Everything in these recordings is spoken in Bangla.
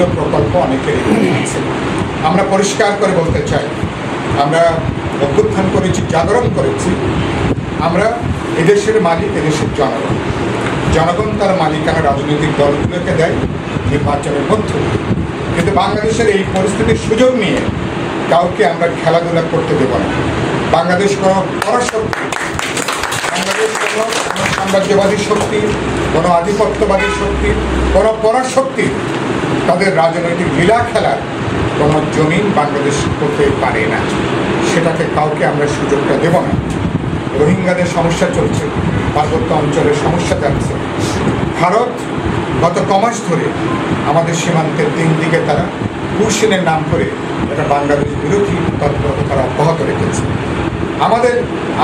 অনেকগুলো প্রকল্প অনেকের আছে। আমরা পরিষ্কার করে বলতে চাই, আমরা অভ্যুত্থান করেছি, জাগরণ করেছি, আমরা এদেশের মালিক, এদেশের জনগণ। জনগণ তার মালিকানা রাজনৈতিক দলগুলোকে দেয় নির্বাচনের মধ্যে। কিন্তু বাংলাদেশের এই পরিস্থিতির সুযোগ নিয়ে কাউকে আমরা খেলাধুলা করতে দেব না। বাংলাদেশ কোনো পরাশক্তি, বাংলাদেশ কোনো সাম্রাজ্যবাদী শক্তি, কোনো আধিপত্যবাদী শক্তি, কোনো পরাশক্তি তাদের রাজনৈতিক লীলা খেলার কোনো জমিন বাংলাদেশ করতে পারে না। সেটাকে কাউকে আমরা সুযোগটা দেব না। রোহিঙ্গাদের সমস্যা চলছে, পার্বত্য অঞ্চলের সমস্যা যাচ্ছে। ভারত গত কমাস ধরে আমাদের সীমান্তের 3 দিকে তারা কুশনের নাম করে একটা বাংলাদেশ বিরোধী তৎপরতা তারা অব্যাহত রেখেছে।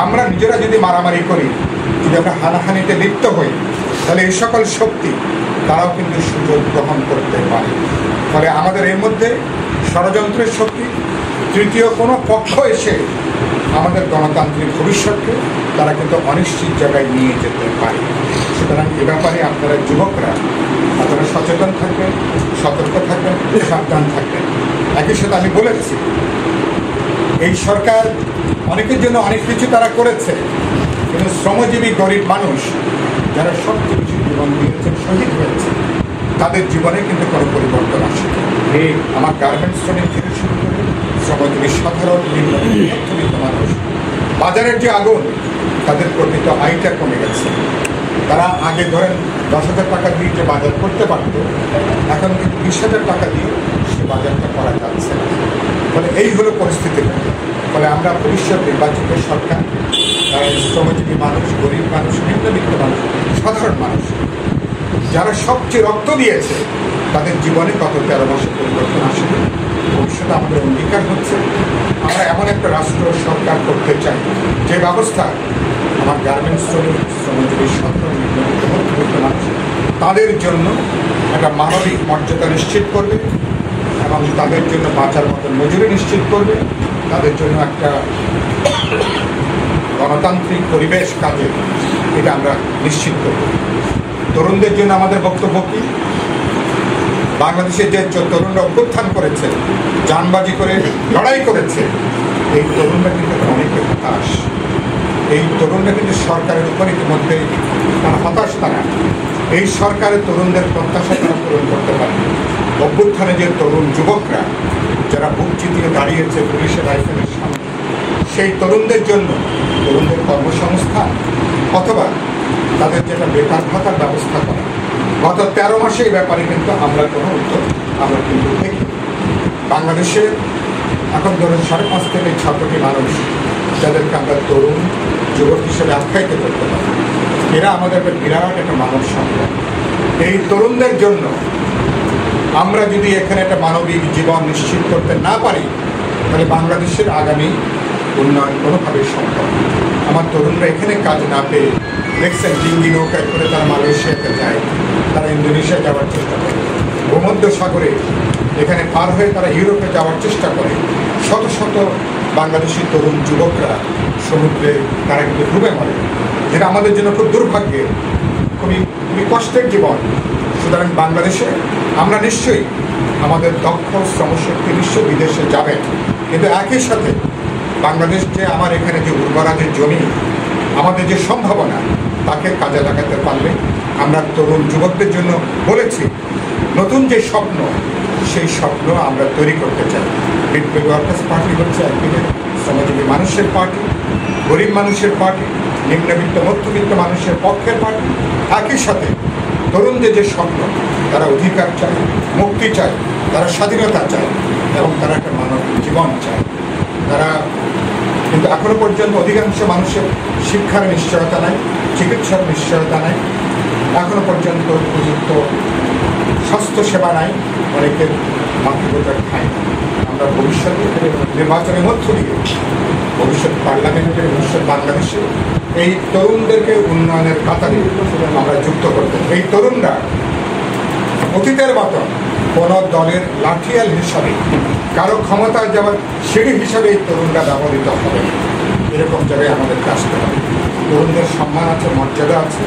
আমরা নিজেরা যদি মারামারি করি, যদি আমরা হানাহানিতে লিপ্ত হই, তাহলে এই সকল শক্তি তারাও কিন্তু সুযোগ গ্রহণ করতে পারে। ফলে আমাদের এর মধ্যে ষড়যন্ত্রের শক্তি, তৃতীয় কোনো পক্ষ এসে আমাদের গণতান্ত্রিক ভবিষ্যৎকে তারা কিন্তু অনিশ্চিত জায়গায় নিয়ে যেতে পারে। সুতরাং এ ব্যাপারে আপনারা যুবকরা আপনারা সচেতন থাকবেন, সতর্ক থাকবেন, সাবধান থাকবেন। একই সাথে আমি বলেছি, এই সরকার অনেকের জন্য অনেক কিছু তারা করেছে, কিন্তু শ্রমজীবী গরিব মানুষ যারা সবচেয়ে বেশি জীবন দিয়েছেন, শহীদ হয়েছে, তাদের জীবনে কিন্তু কোনো পরিবর্তন আসে। আমার গার্মেন্টস শ্রমিক থেকে শুরু করে শ্রমজীবী সাধারণ মধ্যবিত্ত মানুষ, বাজারের যে আগুন, তাদের প্রকৃত আয়টা কমে গেছে। তারা আগে ধরেন 10,000 টাকা দিয়ে যে বাজার করতে পারত, এখন কিন্তু 20,000 টাকা দিয়ে সে বাজারটা করা যাচ্ছে না। ফলে এই হলো পরিস্থিতি। ফলে আমরা ভবিষ্যৎ নির্বাচিত সরকার শ্রমজীবী মানুষ, গরিব মানুষ, নিম্নবিত্ত মানুষ, সাধারণ মানুষ যারা সবচেয়ে রক্ত দিয়েছে, তাদের জীবনে গত 13 মাসে পরিবর্তন আসেনি। ভবিষ্যতে আমাদের অঙ্গীকার হচ্ছে আমরা এমন একটা রাষ্ট্র সরকার করতে চাই যে ব্যবস্থা আমার গার্মেন্টস শ্রমিক, শ্রমজীবী সাধারণ নিম্নবিত্ত মধ্যবিত্ত মানুষ তাদের জন্য একটা মানবিক মর্যাদা নিশ্চিত করবে এবং তাদের জন্য বাঁচার মতন মজুরি নিশ্চিত করবে, তাদের জন্য একটা গণতান্ত্রিক পরিবেশ কাজে এটা আমরা নিশ্চিত করব। তরুণদের জন্য আমাদের বক্তব্য কি? বাংলাদেশের যে তরুণরা অভ্যুত্থান করেছে, জানবাজি করে লড়াই করেছে, এই তরুণরা কিন্তু অনেকে হতাশ। এই তরুণরা কিন্তু সরকারের উপর ইতিমধ্যে তারা হতাশ। তারা এই সরকারের তরুণদের প্রত্যাশা তারা পূরণ করতে পারে। অভ্যুত্থানে যে তরুণ যুবকরা যারা বুক চিতিয়ে দাঁড়িয়েছে পুলিশের রাইফেলের সামনে, সেই তরুণদের জন্য তরুণদের কর্মসংস্থান অথবা তাদের যেটা বেকার ভাতার ব্যবস্থা করা, গত 13 মাসে এই ব্যাপারে কিন্তু আমরা কোনো উদ্যোগ আমরা কিন্তু দেখি। বাংলাদেশে এখন ধরুন 5.5 থেকে 6 কোটি মানুষ যাদেরকে আমরা তরুণ যুবক হিসেবে আখ্যায়িত করতে পারি, এরা আমাদের একটা বিরাট একটা মানব সম্পদ। এই তরুণদের জন্য আমরা যদি এখানে একটা মানবিক জীবন নিশ্চিত করতে না পারি, তাহলে বাংলাদেশের আগামী উন্নয়ন কোনোভাবেই সম্ভব। আমার তরুণরা এখানে কাজ না পেয়ে দেখছেন ডিঙ্গি নৌকায় করে তারা মালয়েশিয়াতে যায়, তারা ইন্দোনেশিয়া যাওয়ার চেষ্টা করে, ভূমধ্য সাগরে এখানে পার হয়ে তারা ইউরোপে যাওয়ার চেষ্টা করে। শত শত বাংলাদেশি তরুণ যুবকরা সমুদ্রে তারা কিন্তু ডুবে মরে, যেটা আমাদের জন্য খুব দুর্ভাগ্যের, খুবই খুবই কষ্টের জীবন। সুতরাং বাংলাদেশে আমরা নিশ্চয়ই আমাদের দক্ষ শ্রমশক্তি নিশ্চয়ই বিদেশে যাবেন, কিন্তু একই সাথে বাংলাদেশ যে আমার এখানে যে উর্বরা যে জমি, আমাদের যে সম্ভাবনা, তাকে কাজে লাগাতে পারলে আমরা তরুণ যুবকদের জন্য বলেছি নতুন যে স্বপ্ন, সেই স্বপ্ন আমরা তৈরি করতে চাই। পিপল ওয়ার্কার্স পার্টি হচ্ছে একদিকে শ্রমজীবী মানুষের পার্টি, গরিব মানুষের পার্টি, নিম্নবিত্ত মধ্যবিত্ত মানুষের পক্ষের পার্টি। একই সাথে তরুণদের যে স্বপ্ন, তারা অধিকার চায়, মুক্তি চায়, তারা স্বাধীনতা চায় এবং তারা একটা মানব জীবন চায়। তারা কিন্তু এখনো পর্যন্ত অধিকাংশ মানুষের শিক্ষার নিশ্চয়তা নাই, চিকিৎসার নিশ্চয়তা নাই, এখনো পর্যন্ত উপযুক্ত স্বাস্থ্যসেবা নাই, অনেকের মাতৃভাষা খায় না। আমরা ভবিষ্যতে নির্বাচনের মধ্য দিয়ে ভবিষ্যৎ পার্লামেন্টের ভবিষ্যৎ বাংলাদেশে এই তরুণদেরকে উন্নয়নের কাতারে আমরা যুক্ত করতে। এই তরুণরা অতীতের মতন কোনো দলের লাঠিয়াল হিসাবে, কারো ক্ষমতায় যাওয়ার সিঁড়ি হিসাবে এই তরুণরা ব্যবহৃত হবে, এরকম জায়গায় আমাদেরকে আসতে হবে। তরুণদের সম্মান আছে, মর্যাদা আছে,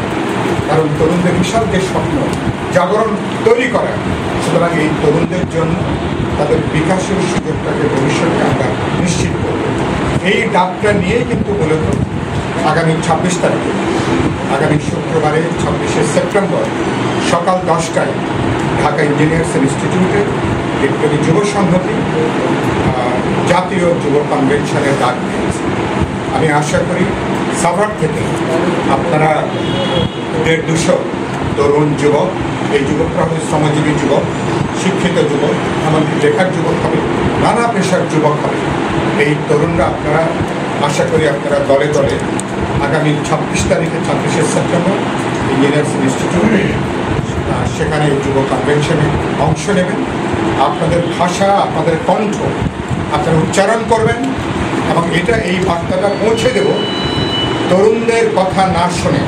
কারণ তরুণদের বিশাল যে স্বপ্ন, জাগরণ তৈরি করা। সুতরাং এই তরুণদের জন্য তাদের বিকাশের সুযোগটাকে ভবিষ্যতে আমরা নিশ্চিত করব। এই ডাকটা নিয়েই কিন্তু মূলত আগামী 26 তারিখে, আগামী শুক্রবারে 26শে সেপ্টেম্বর সকাল 10টায় ঢাকা ইঞ্জিনিয়ার্স ইনস্টিটিউটে বিপ্লবী যুব সংহতি জাতীয় যুব কনভেনশনের ডাক দিয়েছে। আমি আশা করি সাভার থেকে আপনারা 150 তরুণ যুবক, এই যুবকরা হচ্ছে শ্রমজীবী যুবক, শিক্ষিত যুবক, এমনকি লেখার যুবক হবে, নানা পেশার যুবক হবে। এই তরুণরা আপনারা আশা করি আপনারা দলে দলে আগামী 26 তারিখে 26শে সেপ্টেম্বর ইঞ্জিনিয়ার্স ইনস্টিটিউটে সেখানে যুব কনভেনশনে অংশ নেবেন। আপনাদের ভাষা, আপনাদের কণ্ঠ আপনারা উচ্চারণ করবেন এবং এই বার্তাটা পৌঁছে দেব, তরুণদের কথা না শুনে